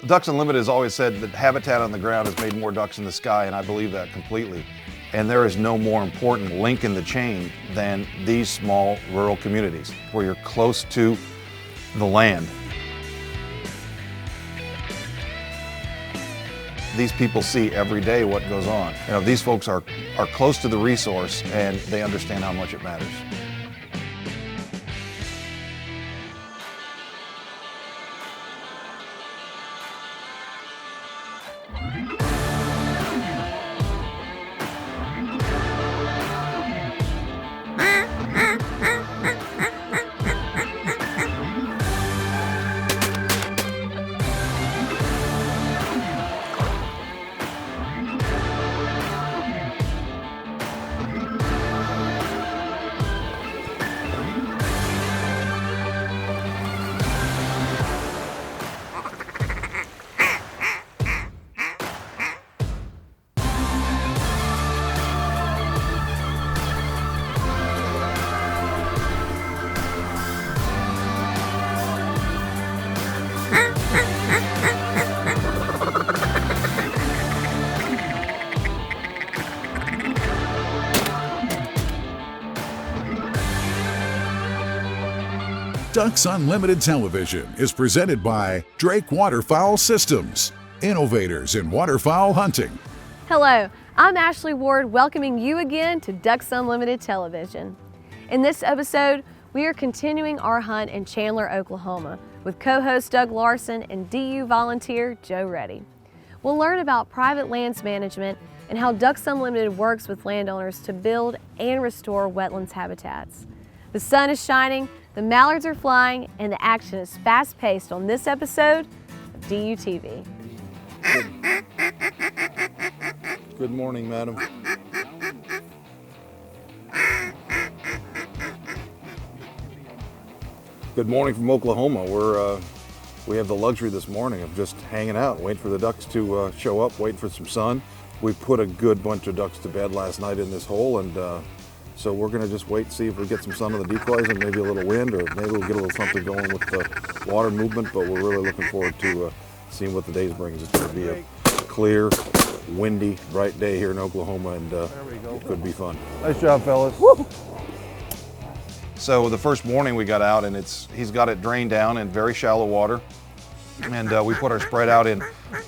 Ducks Unlimited has always said that habitat on the ground has made more ducks in the sky, and I believe that completely. And there is no more important link in the chain than these small rural communities where you're close to the land. These people see every day what goes on. You know, these folks are close to the resource and they understand how much it matters. Ducks Unlimited Television is presented by Drake Waterfowl Systems, innovators in waterfowl hunting. Hello, I'm Ashley Ward, welcoming you again to Ducks Unlimited Television. In this episode, we are continuing our hunt in Chandler, Oklahoma, with co-host Doug Larsen and DU volunteer Joe Reddy. We'll learn about private lands management and how Ducks Unlimited works with landowners to build and restore wetlands habitats. The sun is shining, the mallards are flying, and the action is fast-paced on this episode of DUTV. Good morning, madam. Good morning from Oklahoma. We have the luxury this morning of just hanging out, waiting for the ducks to show up, waiting for some sun. We put a good bunch of ducks to bed last night in this hole, and so we're going to just wait and see if we get some sun on the decoys and maybe a little wind, or maybe we'll get a little something going with the water movement, but we're really looking forward to seeing what the day brings. It's going to be a clear, windy, bright day here in Oklahoma, and it could be fun. Nice job, fellas. Woo! So the first morning we got out, and he's got it drained down in very shallow water, and we put our spread out in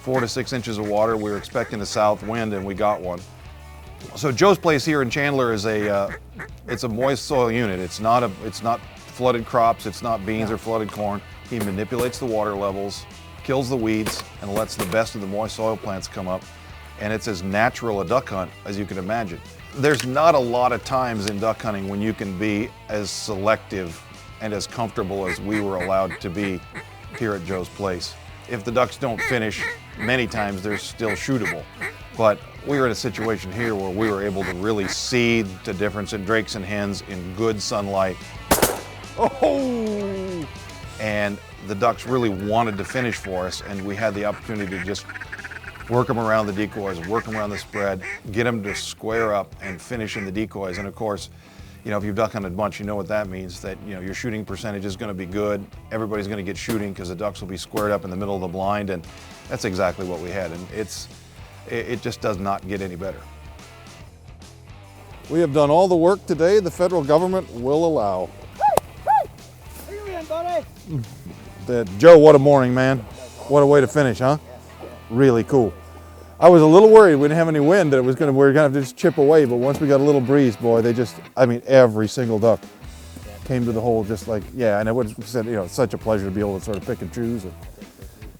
4 to 6 inches of water. We were expecting a south wind, and we got one. So Joe's place here in Chandler is it's a moist soil unit. It's not flooded crops. It's not beans or flooded corn. He manipulates the water levels, kills the weeds, and lets the best of the moist soil plants come up. And it's as natural a duck hunt as you can imagine. There's not a lot of times in duck hunting when you can be as selective and as comfortable as we were allowed to be here at Joe's place. If the ducks don't finish, many times they're still shootable. But we were in a situation here where we were able to really see the difference in drakes and hens in good sunlight. Oh! And the ducks really wanted to finish for us, and we had the opportunity to just work them around the decoys, work them around the spread, get them to square up and finish in the decoys. And of course, you know, if you've duck hunted a bunch, you know what that means, that, you know, your shooting percentage is going to be good. Everybody's going to get shooting because the ducks will be squared up in the middle of the blind, and that's exactly what we had. And it just does not get any better. We have done all the work today the federal government will allow. Where you in, buddy? Joe, what a morning, man. What a way to finish, huh? Really cool. I was a little worried we didn't have any wind, that we were going to have to just chip away, but once we got a little breeze, boy, every single duck came to the hole just like, yeah, and it was, you know, it's such a pleasure to be able to sort of pick and choose and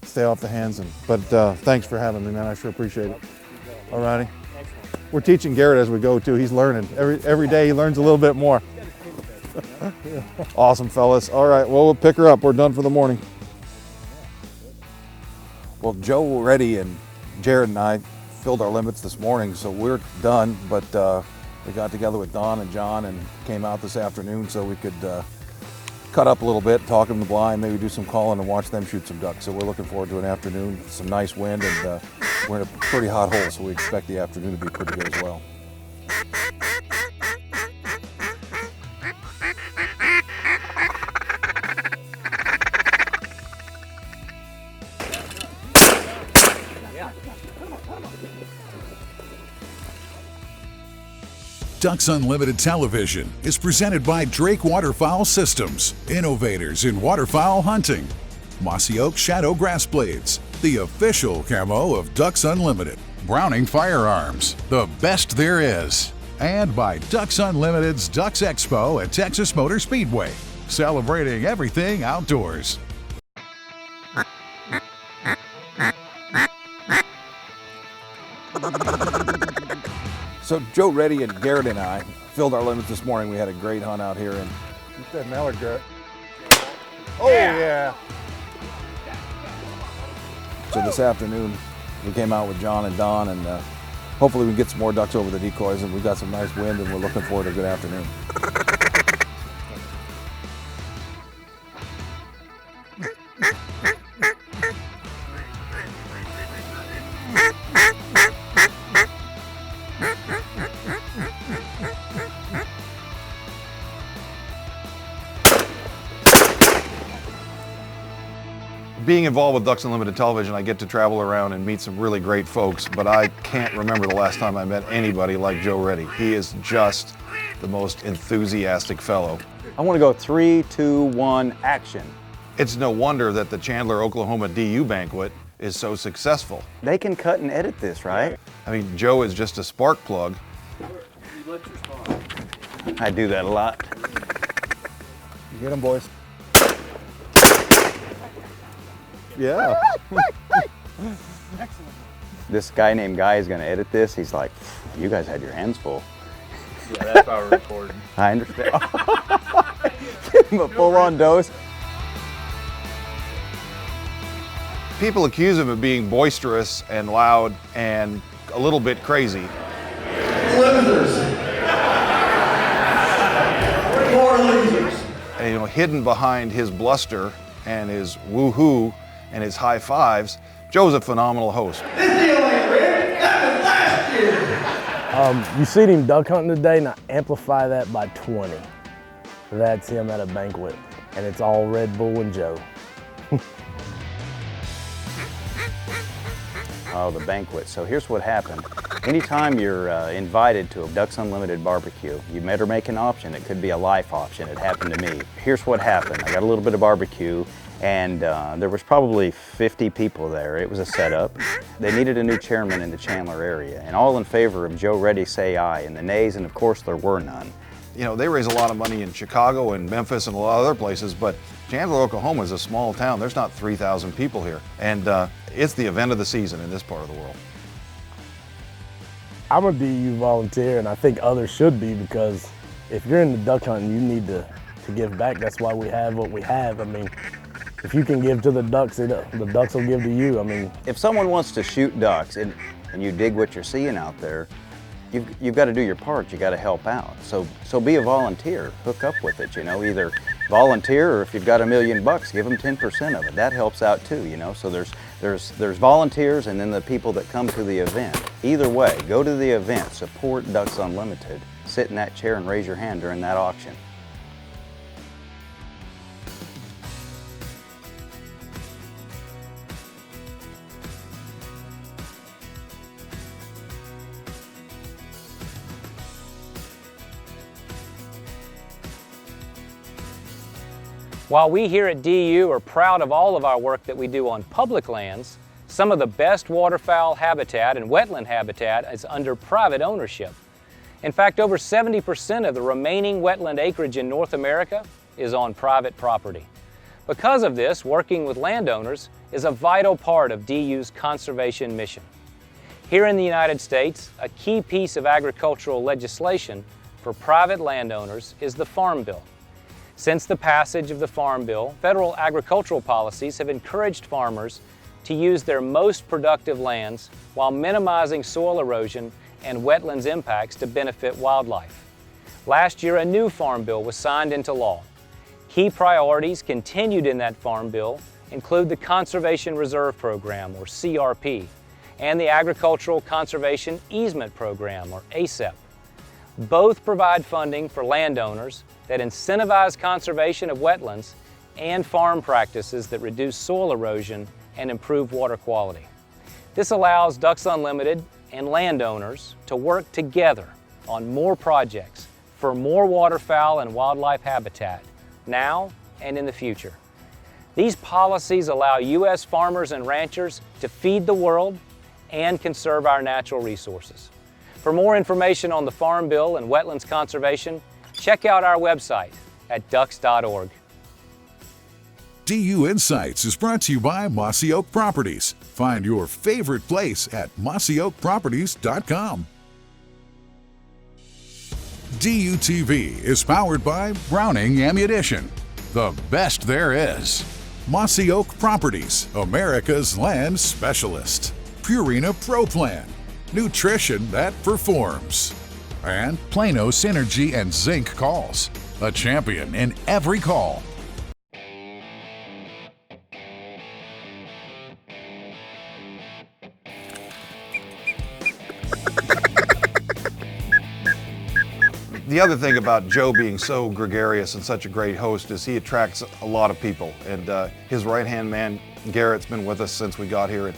stay off the hands. But thanks for having me, man. I sure appreciate it. All righty. We're teaching Garrett as we go, too. He's learning. Every day he learns a little bit more. Awesome, fellas. All right, well, we'll pick her up. We're done for the morning. Well, Joe Reddy and Jared and I filled our limits this morning, so we're done, but we got together with Don and John and came out this afternoon so we could cut up a little bit, talk them the blind, maybe do some calling and watch them shoot some ducks. So we're looking forward to an afternoon, some nice wind, and we're in a pretty hot hole, so we expect the afternoon to be pretty good as well. Ducks Unlimited Television is presented by Drake Waterfowl Systems, innovators in waterfowl hunting. Mossy Oak Shadow Grass Blades, the official camo of Ducks Unlimited. Browning Firearms, the best there is. And by Ducks Unlimited's Ducks Expo at Texas Motor Speedway, celebrating everything outdoors. So Joe Reddy and Garrett and I filled our limits this morning. We had a great hunt out here, and Get that mallard, Garrett. Oh, yeah. so this afternoon we came out with John and Don, and hopefully we can get some more ducks over the decoys, and we've got some nice wind, and we're looking forward to a good afternoon. Being involved with Ducks Unlimited Television, I get to travel around and meet some really great folks, but I can't remember the last time I met anybody like Joe Reddy. He is just the most enthusiastic fellow. I want to go 3, 2, 1, action. It's no wonder that the Chandler, Oklahoma DU banquet is so successful. They can cut and edit this, right? I mean, Joe is just a spark plug. I do that a lot. Get them, boys. Yeah. This guy named Guy is going to edit this. He's like, you guys had your hands full. Yeah, that's how we're recording. I understand. Give him a full-on dose. People accuse him of being boisterous and loud and a little bit crazy. Losers. More losers. And, you know, hidden behind his bluster and his woo-hoo and his high fives, Joe's a phenomenal host. This deal ain't rigged. That was last year. You seen him duck hunting today, now amplify that by 20. That's him at a banquet, and it's all Red Bull and Joe. Oh, the banquet. So here's what happened. Anytime you're invited to a Ducks Unlimited barbecue, you better make an option. It could be a life option. It happened to me. Here's what happened. I got a little bit of barbecue, and there was probably 50 people there. It was a setup. They needed a new chairman in the Chandler area, and all in favor of Joe Reddy say aye, and the nays, and of course there were none. You know, they raise a lot of money in Chicago and Memphis and a lot of other places, but Chandler, Oklahoma is a small town. There's not 3,000 people here, and it's the event of the season in this part of the world. I'm a DU volunteer, and I think others should be, because if you're into duck hunting, you need to give back. That's why we have what we have. I mean, if you can give to the ducks, the ducks will give to you. I mean, If someone wants to shoot ducks and you dig what you're seeing out there, you've got to do your part. You got to help out. So be a volunteer. Hook up with it. You know, either volunteer, or if you've got $1 million, give them 10% of it. That helps out too. You know, so there's volunteers, and then the people that come to the event. Either way, go to the event, support Ducks Unlimited. Sit in that chair and raise your hand during that auction. While we here at DU are proud of all of our work that we do on public lands, some of the best waterfowl habitat and wetland habitat is under private ownership. In fact, over 70% of the remaining wetland acreage in North America is on private property. Because of this, working with landowners is a vital part of DU's conservation mission. Here in the United States, a key piece of agricultural legislation for private landowners is the Farm Bill. Since the passage of the Farm Bill, federal agricultural policies have encouraged farmers to use their most productive lands while minimizing soil erosion and wetlands impacts to benefit wildlife. Last year, a new Farm Bill was signed into law. Key priorities continued in that Farm Bill include the Conservation Reserve Program, or CRP, and the Agricultural Conservation Easement Program, or ACEP. Both provide funding for landowners that incentivize conservation of wetlands and farm practices that reduce soil erosion and improve water quality. This allows Ducks Unlimited and landowners to work together on more projects for more waterfowl and wildlife habitat, now and in the future. These policies allow U.S. farmers and ranchers to feed the world and conserve our natural resources. For more information on the Farm Bill and wetlands conservation, check out our website at ducks.org. DU Insights is brought to you by Mossy Oak Properties. Find your favorite place at mossyoakproperties.com. DUTV is powered by Browning Ammunition, the best there is. Mossy Oak Properties, America's land specialist. Purina Pro Plan, nutrition that performs. And Plano Synergy and Zinc Calls, a champion in every call. The other thing about Joe being so gregarious and such a great host is he attracts a lot of people. And his right-hand man, Garrett's been with us since we got here and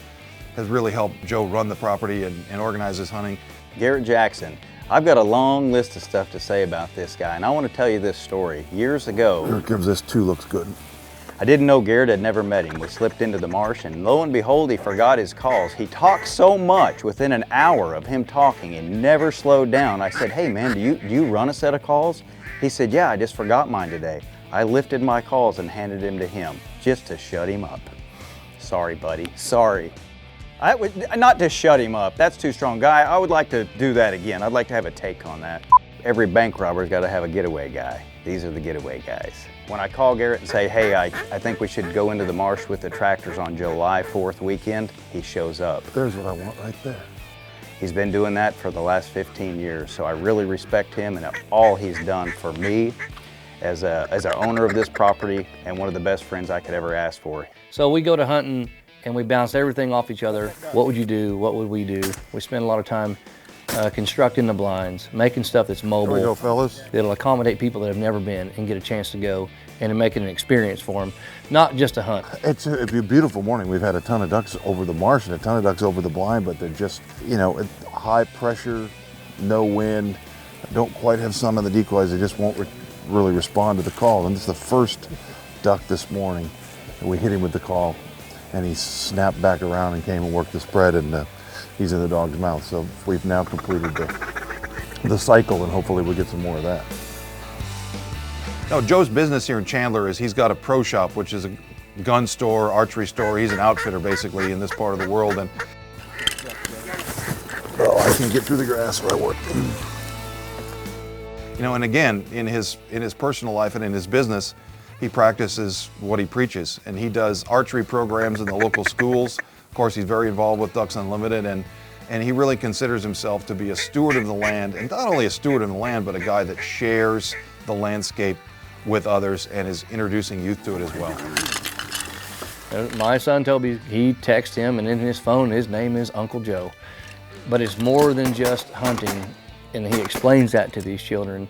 has really helped Joe run the property and organize his hunting. Garrett Jackson. I've got a long list of stuff to say about this guy, and I want to tell you this story. Years ago, Here comes this 2, looks good. I didn't know Garrett, had never met him. We slipped into the marsh, and lo and behold, he forgot his calls. He talked so much within an hour of him talking and never slowed down. I said, hey man, do you run a set of calls? He said, yeah, I just forgot mine today. I lifted my calls and handed them to him just to shut him up. Sorry, buddy, sorry. Not to shut him up, that's too strong. Guy, I would like to do that again. I'd like to have a take on that. Every bank robber's got to have a getaway guy. These are the getaway guys. When I call Garrett and say, hey, I think we should go into the marsh with the tractors on July 4th weekend, he shows up. There's what I want right there. He's been doing that for the last 15 years, so I really respect him and all he's done for me as an owner of this property and one of the best friends I could ever ask for. So we go to hunting and we bounce everything off each other. What would you do? What would we do? We spend a lot of time constructing the blinds, making stuff that's mobile. Here we go, fellas. That'll accommodate people that have never been and get a chance to go and to make it an experience for them, not just a hunt. It'd be a beautiful morning. We've had a ton of ducks over the marsh and a ton of ducks over the blind, but they're just, high pressure, no wind, don't quite have sun on the decoys. They just won't really respond to the call. And this is the first duck this morning. And we hit him with the call and he snapped back around and came and worked the spread, and he's in the dog's mouth. So we've now completed the cycle, and hopefully we'll get some more of that. Now, Joe's business here in Chandler is he's got a pro shop, which is a gun store, archery store. He's an outfitter basically in this part of the world. And oh, I can't get through the grass where I work. and again, in his personal life and in his business, he practices what he preaches, and he does archery programs in the local schools. Of course, he's very involved with Ducks Unlimited, and he really considers himself to be a steward of the land, and not only a steward of the land, but a guy that shares the landscape with others and is introducing youth to it as well. My son Toby, he texts him, and in his phone, his name is Uncle Joe. But it's more than just hunting, and he explains that to these children,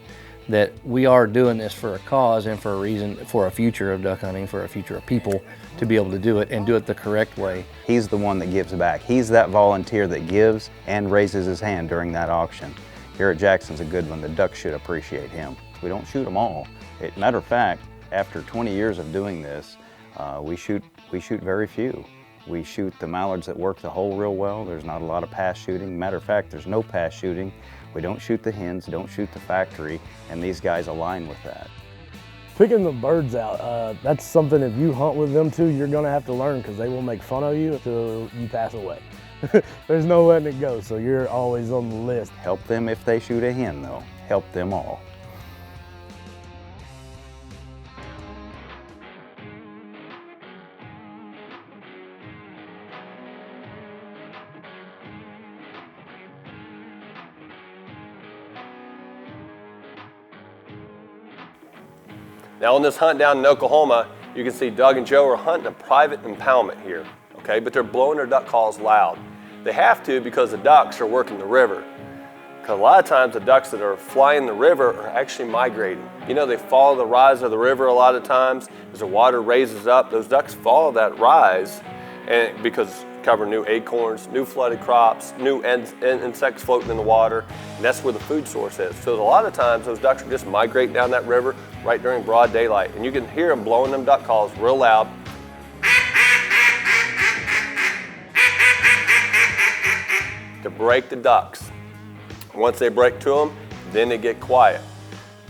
that we are doing this for a cause and for a reason, for a future of duck hunting, for a future of people to be able to do it and do it the correct way. He's the one that gives back. He's that volunteer that gives and raises his hand during that auction. Garrett Jackson's a good one. The ducks should appreciate him. We don't shoot them all. Matter of fact, after 20 years of doing this, we shoot very few. We shoot the mallards that work the hole real well. There's not a lot of pass shooting. Matter of fact, there's no pass shooting. We don't shoot the hens, don't shoot the factory, and these guys align with that. Picking the birds out, that's something if you hunt with them too, you're gonna have to learn, because they will make fun of you until you pass away. There's no letting it go, so you're always on the list. Help them if they shoot a hen though. Help them all. Now on this hunt down in Oklahoma, you can see Doug and Joe are hunting a private impoundment here, okay? But they're blowing their duck calls loud. They have to because the ducks are working the river. Because a lot of times the ducks that are flying the river are actually migrating. They follow the rise of the river a lot of times. As the water raises up, those ducks follow that rise, and because discover new acorns, new flooded crops, new insects floating in the water, and that's where the food source is. So a lot of times those ducks are just migrating down that river right during broad daylight, and you can hear them blowing them duck calls real loud. To break the ducks. Once they break to them, then they get quiet.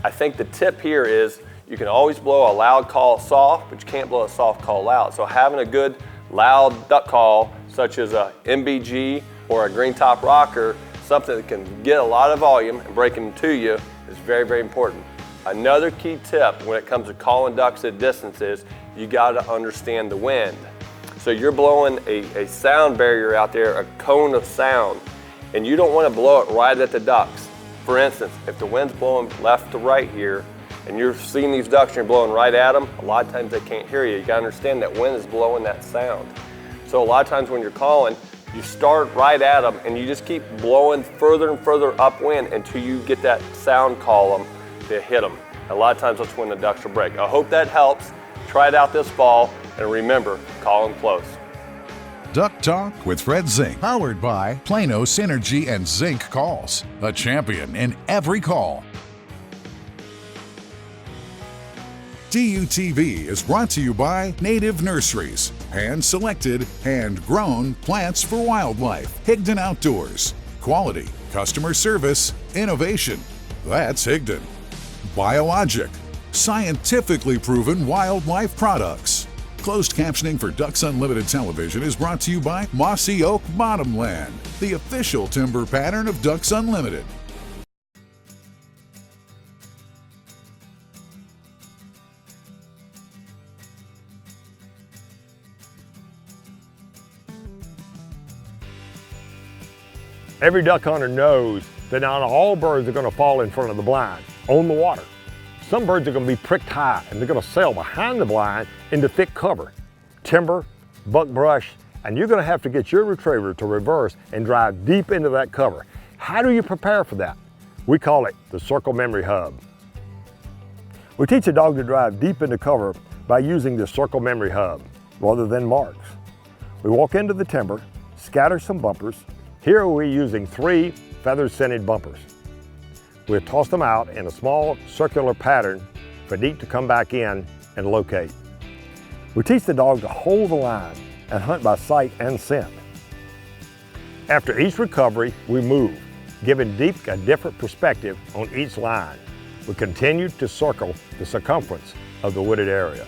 I think the tip here is you can always blow a loud call soft, but you can't blow a soft call loud. So having a good loud duck call, such as a MBG or a green top rocker, something that can get a lot of volume and break them to you, is very, very important. Another key tip when it comes to calling ducks at distances, you gotta understand the wind. So you're blowing a sound barrier out there, a cone of sound, and you don't wanna blow it right at the ducks. For instance, if the wind's blowing left to right here, and you're seeing these ducks and you're blowing right at them, a lot of times they can't hear you. You gotta understand that wind is blowing that sound. So a lot of times when you're calling, you start right at them and you just keep blowing further and further upwind until you get that sound column to hit them. A lot of times that's when the ducks will break. I hope that helps. Try it out this fall, and remember, call them close. Duck Talk with Fred Zink, powered by Plano Synergy and Zink Calls, a champion in every call. DUTV is brought to you by Native Nurseries, hand-selected, hand-grown plants for wildlife. Higdon Outdoors, quality, customer service, innovation. That's Higdon. Biologic, scientifically proven wildlife products. Closed captioning for Ducks Unlimited Television is brought to you by Mossy Oak Bottomland, the official timber pattern of Ducks Unlimited. Every duck hunter knows that not all birds are going to fall in front of the blind on the water. Some birds are going to be pricked high and they're going to sail behind the blind into thick cover, timber, buckbrush, and you're going to have to get your retriever to reverse and drive deep into that cover. How do you prepare for that? We call it the circle memory hub. We teach a dog to drive deep into cover by using the circle memory hub rather than marks. We walk into the timber, scatter some bumpers. Here we're using 3 feather-scented bumpers. We'll toss them out in a small circular pattern for Deep to come back in and locate. We teach the dog to hold the line and hunt by sight and scent. After each recovery, we move, giving Deep a different perspective on each line. We continue to circle the circumference of the wooded area.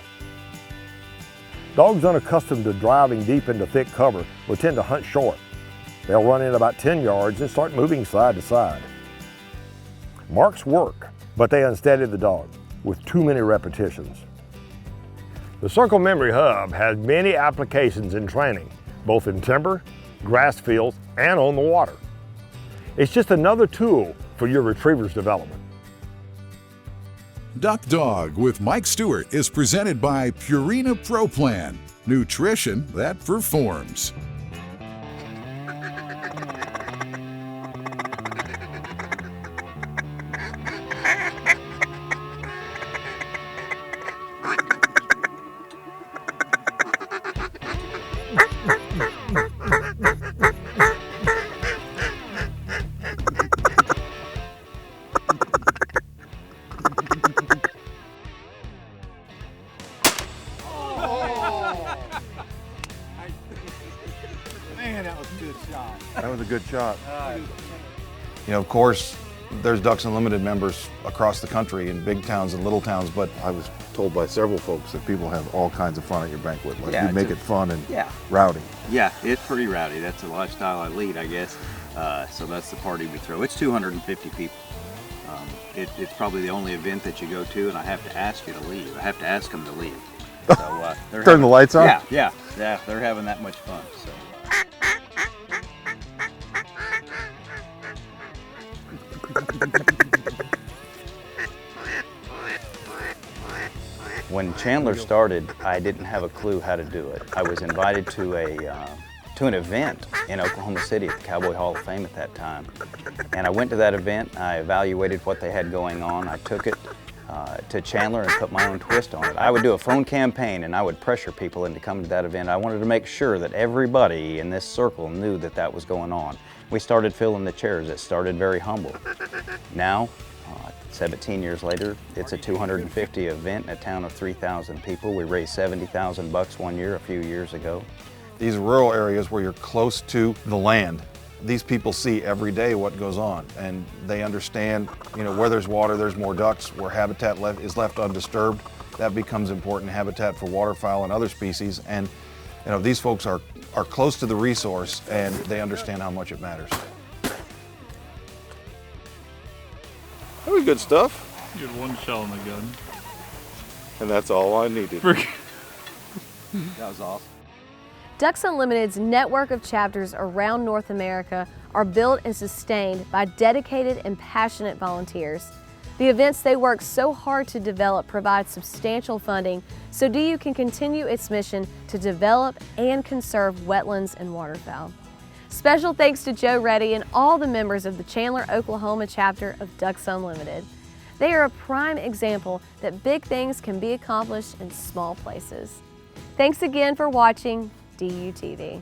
Dogs unaccustomed to driving deep into thick cover will tend to hunt short. They'll run in about 10 yards and start moving side to side. Marks work, but they unsteady the dog with too many repetitions. The Circle Memory Hub has many applications in training, both in timber, grass fields, and on the water. It's just another tool for your retriever's development. Duck Dog with Mike Stewart is presented by Purina Pro Plan, nutrition that performs. That was a good shot. You know, of course, there's Ducks Unlimited members across the country in big towns and little towns, but I was told by several folks that people have all kinds of fun at your banquet. Like, Yeah, you make it fun and yeah. rowdy. Yeah, it's pretty rowdy. That's the lifestyle I lead, I guess. So that's the party we throw. It's 250 people. It's probably the only event that you go to, and I have to ask you to leave. I have to ask them to leave. So, Turn the lights on? Yeah, they're having that much fun. So. When Chandler started, I didn't have a clue how to do it. I was invited to an event in Oklahoma City at the Cowboy Hall of Fame at that time. And I went to that event, I evaluated what they had going on, I took it, to Chandler and put my own twist on it. I would do a phone campaign and I would pressure people into coming to that event. I wanted to make sure that everybody in this circle knew that that was going on. We started filling the chairs. It started very humble. Now, 17 years later, it's a 250 event in a town of 3,000 people. We raised $70,000 one year, a few years ago. These rural areas where you're close to the land, these people see every day what goes on, and they understand, where there's water, there's more ducks. Where habitat is left undisturbed, that becomes important habitat for waterfowl and other species. And these folks are close to the resource, and they understand how much it matters. That was good stuff. You had one shell in the gun. And that's all I needed. That was awesome. Ducks Unlimited's network of chapters around North America are built and sustained by dedicated and passionate volunteers. The events they work so hard to develop provide substantial funding so DU can continue its mission to develop and conserve wetlands and waterfowl. Special thanks to Joe Reddy and all the members of the Chandler, Oklahoma chapter of Ducks Unlimited. They are a prime example that big things can be accomplished in small places. Thanks again for watching DU TV.